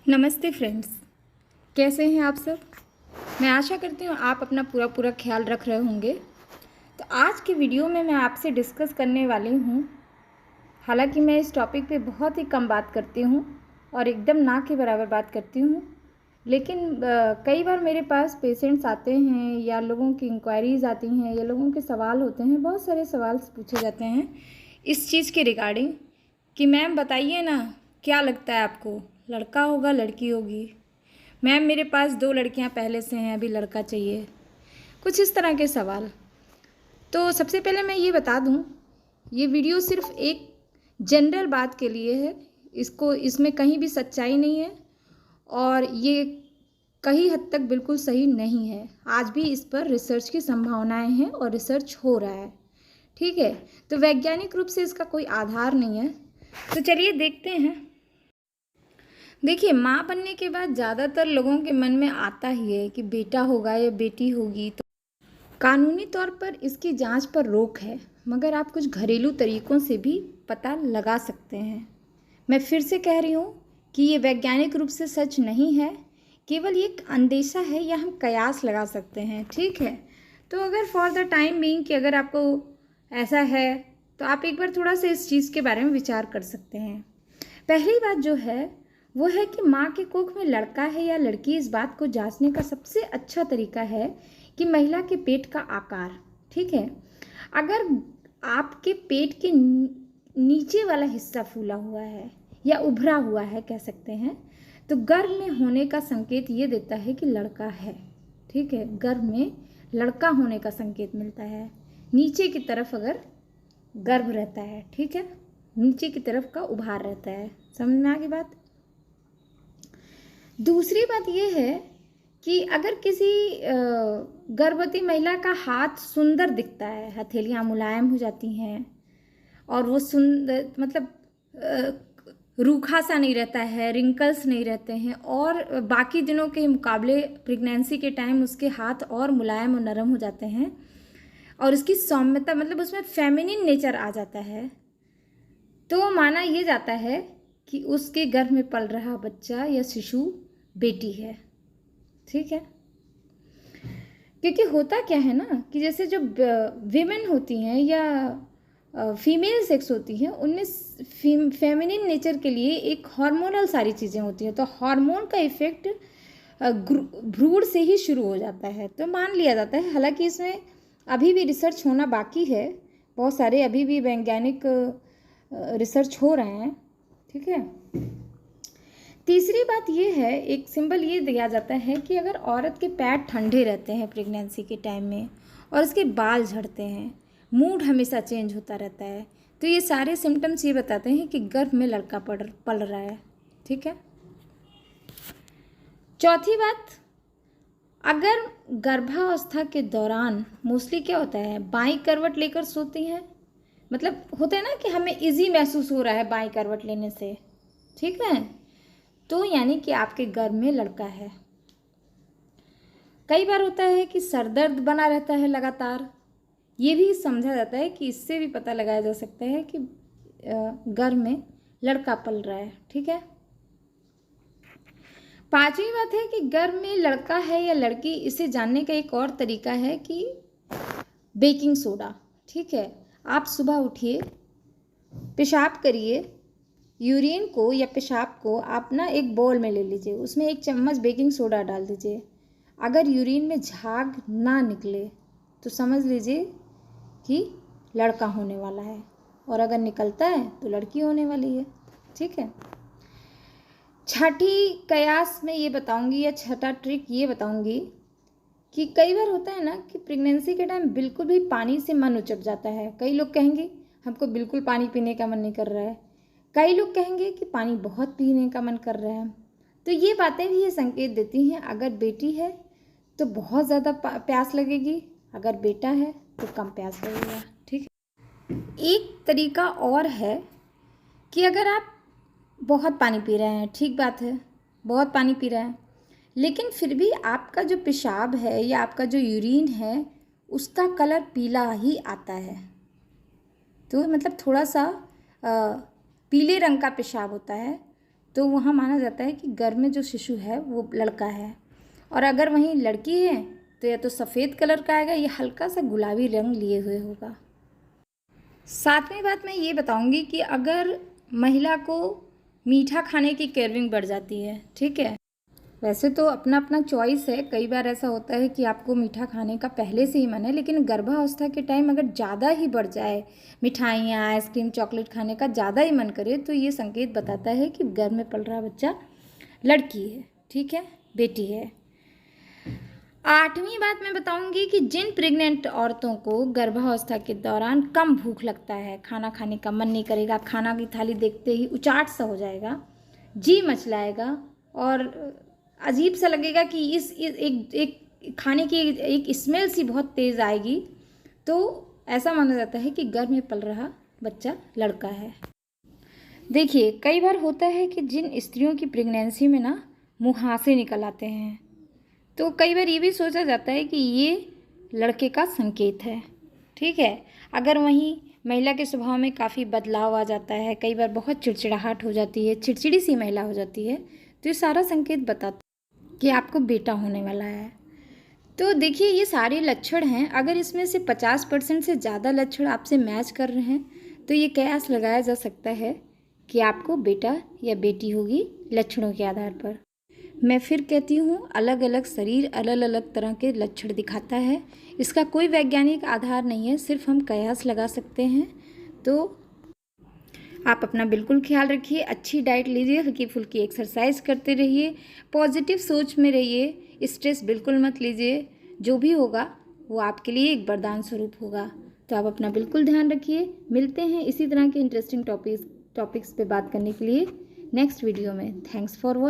नमस्ते फ्रेंड्स, कैसे हैं आप सब। मैं आशा करती हूँ आप अपना पूरा पूरा ख्याल रख रहे होंगे। तो आज की वीडियो में मैं आपसे डिस्कस करने वाली हूँ। हालांकि मैं इस टॉपिक पे बहुत ही कम बात करती हूँ और एकदम ना के बराबर बात करती हूँ, लेकिन कई बार मेरे पास पेशेंट्स आते हैं या लोगों की इंक्वायरीज़ आती हैं या लोगों के सवाल होते हैं, बहुत सारे सवाल पूछे जाते हैं इस चीज़ के रिगार्डिंग कि मैम बताइए ना, क्या लगता है आपको, लड़का होगा लड़की होगी। मैम मेरे पास 2 लड़कियां पहले से हैं, अभी लड़का चाहिए। कुछ इस तरह के सवाल। तो सबसे पहले मैं ये बता दूं, ये वीडियो सिर्फ एक जनरल बात के लिए है। इसमें कहीं भी सच्चाई नहीं है और ये कहीं हद तक बिल्कुल सही नहीं है। आज भी इस पर रिसर्च की संभावनाएं हैं और रिसर्च हो रहा है, ठीक है। तो वैज्ञानिक रूप से इसका कोई आधार नहीं है। तो चलिए देखते हैं। देखिए, माँ बनने के बाद ज़्यादातर लोगों के मन में आता ही है कि बेटा होगा या बेटी होगी। तो कानूनी तौर पर इसकी जांच पर रोक है, मगर आप कुछ घरेलू तरीकों से भी पता लगा सकते हैं। मैं फिर से कह रही हूँ कि ये वैज्ञानिक रूप से सच नहीं है, केवल एक अंदेशा है या हम कयास लगा सकते हैं, ठीक है। तो अगर फॉर द टाइम बीइंग कि अगर आपको ऐसा है तो आप एक बार थोड़ा सा इस चीज़ के बारे में विचार कर सकते हैं। पहली बात जो है वो है कि माँ के कोख में लड़का है या लड़की, इस बात को जांचने का सबसे अच्छा तरीका है कि महिला के पेट का आकार, ठीक है। अगर आपके पेट के नीचे वाला हिस्सा फूला हुआ है या उभरा हुआ है कह सकते हैं, तो गर्भ में होने का संकेत ये देता है कि लड़का है, ठीक है। गर्भ में लड़का होने का संकेत मिलता है। नीचे की तरफ अगर गर्भ रहता है, ठीक है, नीचे की तरफ का उभार रहता है। समझ में आ गई बात। दूसरी बात यह है कि अगर किसी गर्भवती महिला का हाथ सुंदर दिखता है, हथेलियाँ मुलायम हो जाती हैं और वो सुंदर मतलब रूखा सा नहीं रहता है, रिंकल्स नहीं रहते हैं, और बाकी दिनों के मुकाबले प्रेगनेंसी के टाइम उसके हाथ और मुलायम और नरम हो जाते हैं और उसकी सौम्यता मतलब उसमें फेमिनिन नेचर आ जाता है, तो माना ये जाता है कि उसके गर्भ में पल रहा बच्चा या शिशु बेटी है, ठीक है। क्योंकि होता क्या है ना कि जैसे जो विमेन होती हैं या फीमेल सेक्स होती हैं, उनमें फेमिनिन नेचर के लिए एक हार्मोनल सारी चीज़ें होती हैं। तो हार्मोन का इफेक्ट भ्रूण से ही शुरू हो जाता है, तो मान लिया जाता है। हालांकि इसमें अभी भी रिसर्च होना बाकी है, बहुत सारे अभी भी वैज्ञानिक रिसर्च हो रहे हैं, ठीक है। तीसरी बात ये है, एक सिंबल ये दिया जाता है कि अगर औरत के पैर ठंडे रहते हैं प्रेगनेंसी के टाइम में और उसके बाल झड़ते हैं, मूड हमेशा चेंज होता रहता है, तो ये सारे सिम्टम्स ये बताते हैं कि गर्भ में लड़का पल रहा है, ठीक है। चौथी बात, अगर गर्भावस्था के दौरान मोस्टली क्या होता है, बाईं करवट लेकर सोती हैं, मतलब होता है ना कि हमें इजी महसूस हो रहा है बाईं करवट लेने से, ठीक है, तो यानी कि आपके गर्भ में लड़का है। कई बार होता है कि सर दर्द बना रहता है लगातार, ये भी समझा जाता है कि इससे भी पता लगाया जा सकता है कि गर्भ में लड़का पल रहा है, ठीक है। पांचवी बात है कि गर्भ में लड़का है या लड़की, इसे जानने का एक और तरीका है कि बेकिंग सोडा, ठीक है। आप सुबह उठिए, पेशाब करिए, यूरिन को या पेशाब को आप ना एक बाउल में ले लीजिए, उसमें 1 चम्मच बेकिंग सोडा डाल दीजिए। अगर यूरिन में झाग ना निकले तो समझ लीजिए कि लड़का होने वाला है, और अगर निकलता है तो लड़की होने वाली है, ठीक है। छठी कयास में ये बताऊंगी या छठा ट्रिक ये बताऊंगी कि कई बार होता है ना कि प्रेगनेंसी के टाइम बिल्कुल भी पानी से मन उचट जाता है। कई लोग कहेंगे हमको बिल्कुल पानी पीने का मन नहीं कर रहा है, कई लोग कहेंगे कि पानी बहुत पीने का मन कर रहा है। तो ये बातें भी ये संकेत देती हैं, अगर बेटी है तो बहुत ज़्यादा प्यास लगेगी, अगर बेटा है तो कम प्यास लगेगा, ठीक है। एक तरीका और है कि अगर आप बहुत पानी पी रहे हैं, ठीक बात है, बहुत पानी पी रहे हैं, लेकिन फिर भी आपका जो पेशाब है या आपका जो यूरिन है उसका कलर पीला ही आता है, तो मतलब थोड़ा सा पीले रंग का पेशाब होता है, तो वहाँ माना जाता है कि गर्भ में जो शिशु है वो लड़का है। और अगर वहीं लड़की है तो या तो सफ़ेद कलर का आएगा या हल्का सा गुलाबी रंग लिए हुए होगा। सातवीं बात मैं ये बताऊंगी कि अगर महिला को मीठा खाने की क्रेविंग बढ़ जाती है, ठीक है, वैसे तो अपना अपना चॉइस है। कई बार ऐसा होता है कि आपको मीठा खाने का पहले से ही मन है, लेकिन गर्भावस्था के टाइम अगर ज़्यादा ही बढ़ जाए, मिठाइयाँ, आइसक्रीम, चॉकलेट खाने का ज़्यादा ही मन करे, तो ये संकेत बताता है कि गर्भ में पल रहा बच्चा लड़की है, ठीक है, बेटी है। आठवीं बात मैं बताऊंगी कि जिन प्रेग्नेंट औरतों को गर्भावस्था के दौरान कम भूख लगता है, खाना खाने का मन नहीं करेगा, खाना की थाली देखते ही उचाट सा हो जाएगा, जी मचलाएगा और अजीब सा लगेगा कि एक खाने की एक स्मेल सी बहुत तेज़ आएगी, तो ऐसा माना जाता है कि गर्भ में पल रहा बच्चा लड़का है। देखिए, कई बार होता है कि जिन स्त्रियों की प्रेगनेंसी में ना मुहासे निकल आते हैं, तो कई बार ये भी सोचा जाता है कि ये लड़के का संकेत है, ठीक है। अगर वहीं महिला के स्वभाव में काफ़ी बदलाव आ जाता है, कई बार बहुत चिड़चिड़ाहट हो जाती है, चिड़चिड़ी सी महिला हो जाती है, तो ये सारा संकेत बताता है कि आपको बेटा होने वाला है। तो देखिए, ये सारे लक्षण हैं। अगर इसमें से 50% से ज़्यादा लक्षण आपसे मैच कर रहे हैं तो ये कयास लगाया जा सकता है कि आपको बेटा या बेटी होगी लक्षणों के आधार पर। मैं फिर कहती हूँ, अलग अलग शरीर अलग अलग तरह के लक्षण दिखाता है। इसका कोई वैज्ञानिक आधार नहीं है, सिर्फ हम कयास लगा सकते हैं। तो आप अपना बिल्कुल ख्याल रखिए, अच्छी डाइट लीजिए, हल्की फुल्की एक्सरसाइज करते रहिए, पॉजिटिव सोच में रहिए, स्ट्रेस बिल्कुल मत लीजिए। जो भी होगा वो आपके लिए एक वरदान स्वरूप होगा। तो आप अपना बिल्कुल ध्यान रखिए। मिलते हैं इसी तरह के इंटरेस्टिंग टॉपिक्स पे बात करने के लिए नेक्स्ट वीडियो में। Thanks for watching.